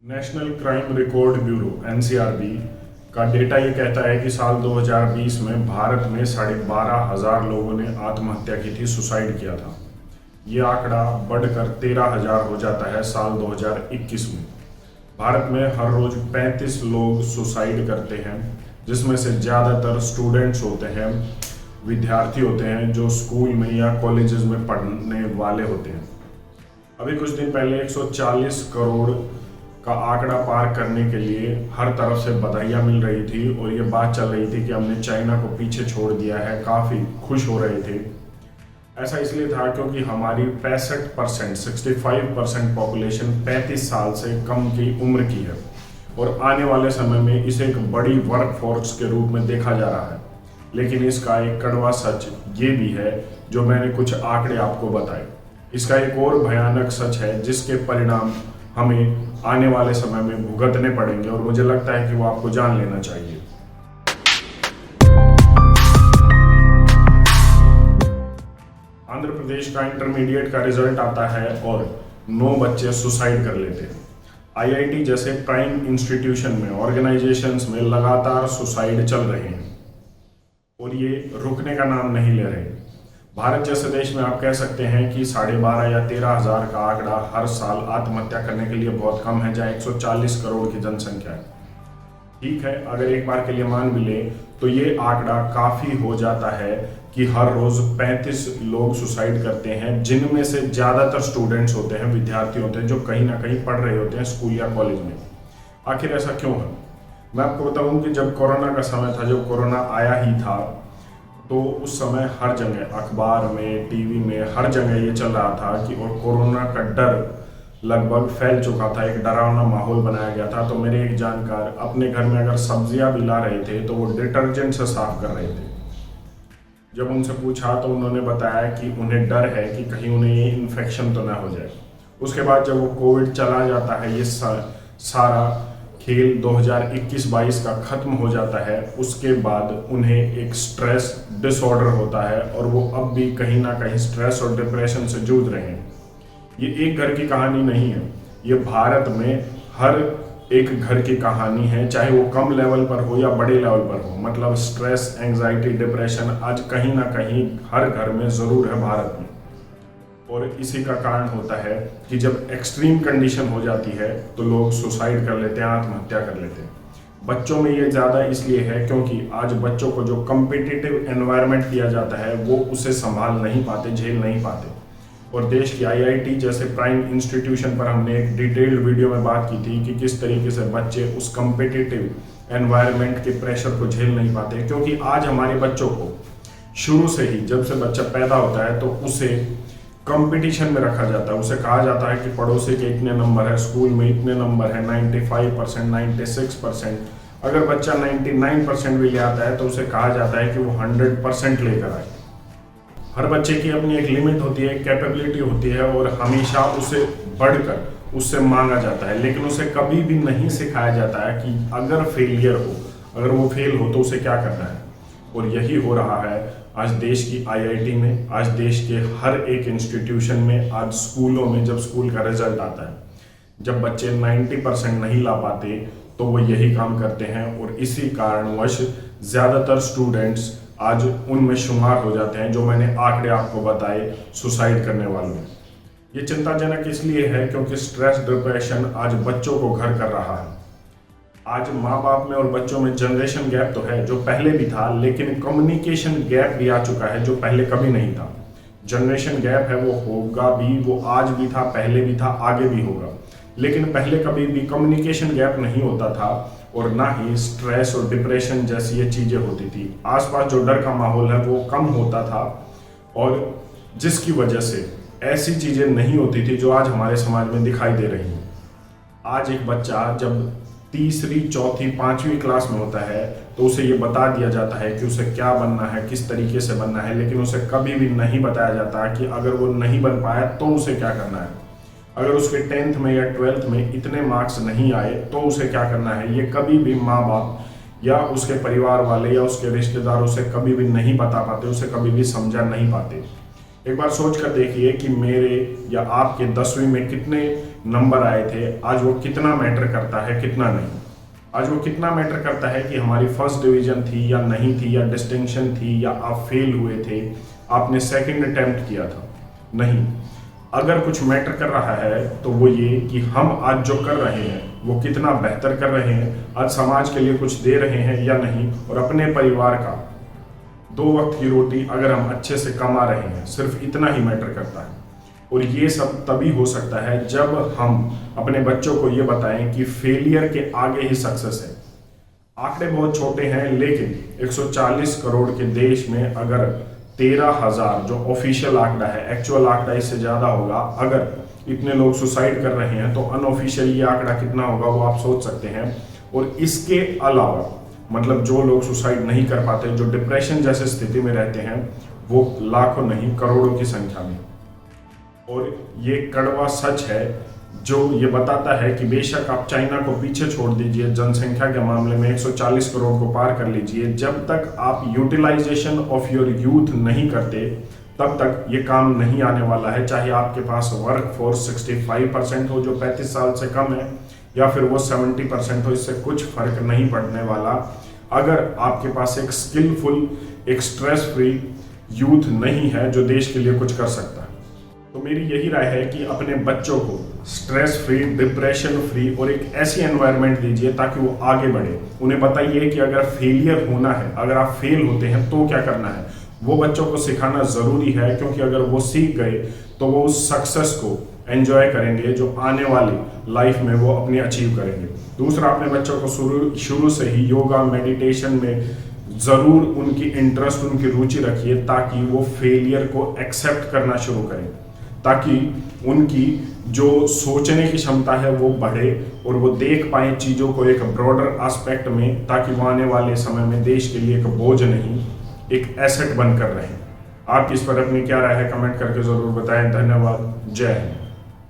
National crime record bureau NCRB का data ये कहता है कि साल 2020 में भारत में 12,500 लोगों ने आत्महत्या की थी, सुसाइड किया था। ये आंकड़ा बढ़कर 13,000 हो जाता है साल 2021 में। भारत में हर रोज 35 लोग सुसाइड करते हैं, जिसमें से ज़्यादातर स्टूडेंट्स होते हैं, विद्यार्थी होते हैं जो स्कूल में या कॉलेजेस में पढ़ने वाले होते हैं। अभी कुछ दिन पहले 140 करोड़ का आंकड़ा पार करने के लिए हर तरफ से बधाइयाँ मिल रही थी और ये बात चल रही थी कि हमने चाइना को पीछे छोड़ दिया है। काफ़ी खुश हो रहे थे। ऐसा इसलिए था क्योंकि हमारी 65% पॉपुलेशन 35 साल से कम की उम्र की है और आने वाले समय में इसे एक बड़ी वर्कफोर्स के रूप में देखा जा रहा है। लेकिन इसका एक कड़वा सच ये भी है जो मैंने कुछ आंकड़े आपको बताए। इसका एक और भयानक सच है जिसके परिणाम हमें आने वाले समय में भुगतने पड़ेंगे और मुझे लगता है कि वो आपको जान लेना चाहिए। आंध्र प्रदेश का इंटरमीडिएट का रिजल्ट आता है और 9 बच्चे सुसाइड कर लेते हैं। आईआईटी जैसे प्राइम इंस्टीट्यूशन में, ऑर्गेनाइजेशंस में लगातार सुसाइड चल रहे हैं और ये रुकने का नाम नहीं ले रहे। भारत जैसे देश में आप कह सकते हैं कि 12,500 या 13,000 का आंकड़ा हर साल आत्महत्या करने के लिए बहुत कम है, जहाँ 140 करोड़ की जनसंख्या है। ठीक है, अगर एक बार के लिए मान भी ले तो ये आंकड़ा काफ़ी हो जाता है कि हर रोज़ 35 लोग सुसाइड करते हैं, जिनमें से ज़्यादातर स्टूडेंट्स होते हैं, विद्यार्थी होते हैं जो कहीं ना कहीं पढ़ रहे होते हैं स्कूल या कॉलेज में। आखिर ऐसा क्यों है? मैं आपको बताऊं कि जब कोरोना का समय था, जब कोरोना आया ही था, तो उस समय हर जगह, अखबार में, टीवी में, हर जगह ये चल रहा था कि और कोरोना का डर लगभग फैल चुका था, एक डरावना माहौल बनाया गया था। तो मेरे एक जानकार अपने घर में अगर सब्जियां भी ला रहे थे तो वो डिटर्जेंट से साफ कर रहे थे। जब उनसे पूछा तो उन्होंने बताया कि उन्हें डर है कि कहीं उन्हें ये इन्फेक्शन तो ना हो जाए। उसके बाद जब वो कोविड चला जाता है, ये सारा खेल 2021-22 का खत्म हो जाता है, उसके बाद उन्हें एक स्ट्रेस डिसऑर्डर होता है और वो अब भी कहीं ना कहीं स्ट्रेस और डिप्रेशन से जूझ रहे हैं। ये एक घर की कहानी नहीं है, ये भारत में हर एक घर की कहानी है, चाहे वो कम लेवल पर हो या बड़े लेवल पर हो। मतलब स्ट्रेस, एंजाइटी, डिप्रेशन आज कहीं ना कहीं हर घर में ज़रूर है भारत में। और इसी का कारण होता है कि जब एक्सट्रीम कंडीशन हो जाती है तो लोग सुसाइड कर लेते हैं, आत्महत्या कर लेते हैं। बच्चों में ये ज़्यादा इसलिए है क्योंकि आज बच्चों को जो कम्पिटिटिव एनवायरनमेंट दिया जाता है वो उसे संभाल नहीं पाते, झेल नहीं पाते। और देश की आईआईटी जैसे प्राइम इंस्टीट्यूशन पर हमने एक डिटेल्ड वीडियो में बात की थी कि किस तरीके से बच्चे उस कम्पिटिटिव एनवायरनमेंट के प्रेशर को झेल नहीं पाते। क्योंकि आज हमारे बच्चों को शुरू से ही, जब से बच्चा पैदा होता है तो उसे कंपटीशन में रखा जाता है। उसे कहा जाता है कि पड़ोसी के इतने नंबर है, स्कूल में इतने नंबर है, 95%, 96%। अगर बच्चा 99% भी ले आता है तो उसे कहा जाता है कि वो 100% लेकर आए। हर बच्चे की अपनी एक लिमिट होती है, कैपेबिलिटी होती है और हमेशा उसे बढ़कर उससे मांगा जाता है। लेकिन उसे कभी भी नहीं सिखाया जाता है कि अगर फेलियर हो, अगर वो फेल हो तो उसे क्या करना है। और यही हो रहा है आज देश की आईआईटी में, आज देश के हर एक इंस्टीट्यूशन में, आज स्कूलों में। जब स्कूल का रिजल्ट आता है, जब बच्चे 90% नहीं ला पाते तो वो यही काम करते हैं और इसी कारणवश ज़्यादातर स्टूडेंट्स आज उनमें शुमार हो जाते हैं जो मैंने आंकड़े आपको बताए सुसाइड करने वालों में। ये चिंताजनक इसलिए है क्योंकि स्ट्रेस, डिप्रेशन आज बच्चों को घर कर रहा है। आज माँ बाप में और बच्चों में जनरेशन गैप तो है जो पहले भी था, लेकिन कम्युनिकेशन गैप भी आ चुका है जो पहले कभी नहीं था। जनरेशन गैप है, वो होगा भी, वो आज भी था, पहले भी था, आगे भी होगा। लेकिन पहले कभी भी कम्युनिकेशन गैप नहीं होता था और ना ही स्ट्रेस और डिप्रेशन जैसी ये चीज़ें होती थी। आसपास जो डर का माहौल है वो कम होता था और जिसकी वजह से ऐसी चीज़ें नहीं होती थी जो आज हमारे समाज में दिखाई दे रही हैं। आज एक बच्चा जब तीसरी, चौथी, 5वीं क्लास में होता है तो उसे ये बता दिया जाता है कि उसे क्या बनना है, किस तरीके से बनना है, लेकिन उसे कभी भी नहीं बताया जाता कि अगर वो नहीं बन पाया तो उसे क्या करना है। अगर उसके 10th में या 12th में इतने मार्क्स नहीं आए तो उसे क्या करना है, ये कभी भी माँ बाप या उसके परिवार वाले या उसके रिश्तेदार उसे कभी भी नहीं बता पाते, उसे कभी भी समझा नहीं पाते। एक बार सोच कर देखिए कि मेरे या आपके 10वीं में कितने नंबर आए थे, आज वो कितना मैटर करता है, कितना नहीं। आज वो कितना मैटर करता है कि हमारी फर्स्ट डिवीजन थी या नहीं थी, या डिस्टिंक्शन थी, या आप फेल हुए थे, आपने सेकंड अटेम्प्ट किया था, नहीं। अगर कुछ मैटर कर रहा है तो वो ये कि हम आज जो कर रहे हैं वो कितना बेहतर कर रहे हैं, आज समाज के लिए कुछ दे रहे हैं या नहीं, और अपने परिवार का 2 वक्त की रोटी अगर हम अच्छे से कमा रहे हैं, सिर्फ इतना ही मैटर करता है। और ये सब तभी हो सकता है जब हम अपने बच्चों को ये बताएं कि फेलियर के आगे ही सक्सेस है। आंकड़े बहुत छोटे हैं, लेकिन 140 करोड़ के देश में अगर 13,000 जो ऑफिशियल आंकड़ा है, एक्चुअल आंकड़ा इससे ज़्यादा होगा, अगर इतने लोग सुसाइड कर रहे हैं तो अनऑफिशियल ये आंकड़ा कितना होगा वो आप सोच सकते हैं। और इसके अलावा मतलब जो लोग सुसाइड नहीं कर पाते, जो डिप्रेशन जैसे स्थिति में रहते हैं, वो लाखों नहीं करोड़ों की संख्या में। और ये कड़वा सच है जो ये बताता है कि बेशक आप चाइना को पीछे छोड़ दीजिए, जनसंख्या के मामले में 140 करोड़ को पार कर लीजिए, जब तक आप यूटिलाइजेशन ऑफ योर यूथ नहीं करते तब तक ये काम नहीं आने वाला है। चाहे आपके पास वर्क फोर्स 65% हो जो 35 साल से कम है, या फिर वो 70% हो, इससे कुछ फर्क नहीं पड़ने वाला। अगर आपके पास एक स्किलफुल, एक स्ट्रेस फ्री यूथ नहीं है जो देश के लिए कुछ कर सकता है। तो मेरी यही राय है कि अपने बच्चों को स्ट्रेस फ्री, डिप्रेशन फ्री और एक ऐसी एनवायरनमेंट दीजिए ताकि वो आगे बढ़े। उन्हें बताइए कि अगर फेलियर होना है, अगर आप फेल होते हैं तो क्या करना है, वो बच्चों को सिखाना ज़रूरी है, क्योंकि अगर वो सीख गए तो वो उस सक्सेस को एंजॉय करेंगे जो आने वाली लाइफ में वो अपनी अचीव करेंगे। दूसरा, अपने बच्चों को शुरू से ही योगा, मेडिटेशन में ज़रूर उनकी इंटरेस्ट, उनकी रुचि रखिए, ताकि वो फेलियर को एक्सेप्ट करना शुरू करें, ताकि उनकी जो सोचने की क्षमता है वो बढ़े और वो देख पाए चीज़ों को एक ब्रॉडर एस्पेक्ट में, ताकि वो आने वाले समय में देश के लिए एक बोझ नहीं, एक एसेट बनकर रहें। आप इस पर अपनी क्या राय है कमेंट करके ज़रूर बताएं। धन्यवाद। जय हिंद।